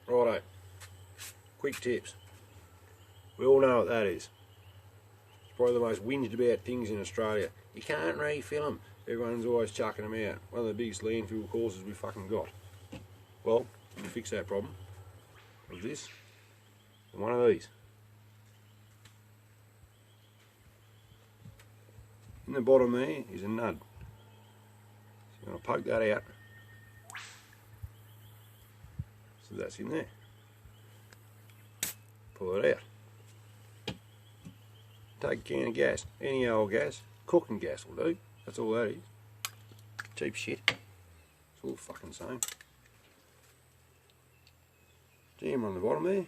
Righto, quick tips. We all know what that is. It's probably the most whinged about things in Australia. You can't refill them. Everyone's always chucking them out. One of the biggest landfill causes we fucking got. Well, you can fix that problem with this and one of these. In the bottom there is a nut. So you're going to poke that out. So that's in there. Pull it out. Take a can of gas, any old gas, cooking gas will do. That's all that is. Cheap shit. It's all the fucking same. Jam on the bottom there.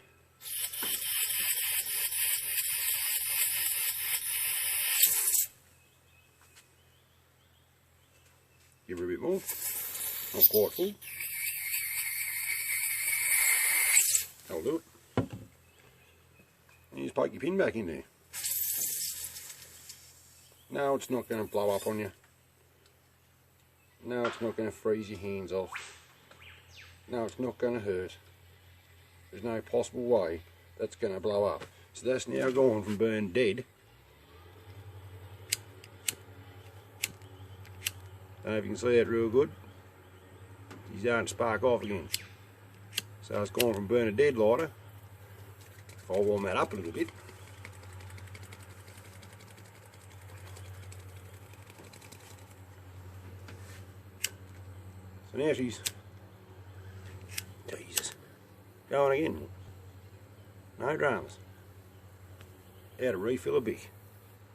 Give her a bit more. Not quite full. That'll do it. And you just poke your pin back in there. No, it's not going to blow up on you. No, it's not going to freeze your hands off. No, it's not going to hurt. There's no possible way that's going to blow up. So that's now gone from burn dead. I don't know if you can see that real good. He's starting to spark off again. So it's gone from burn a dead lighter. If I warm that up a little bit. So now she's, Jesus, going again. No dramas. How to refill a bic.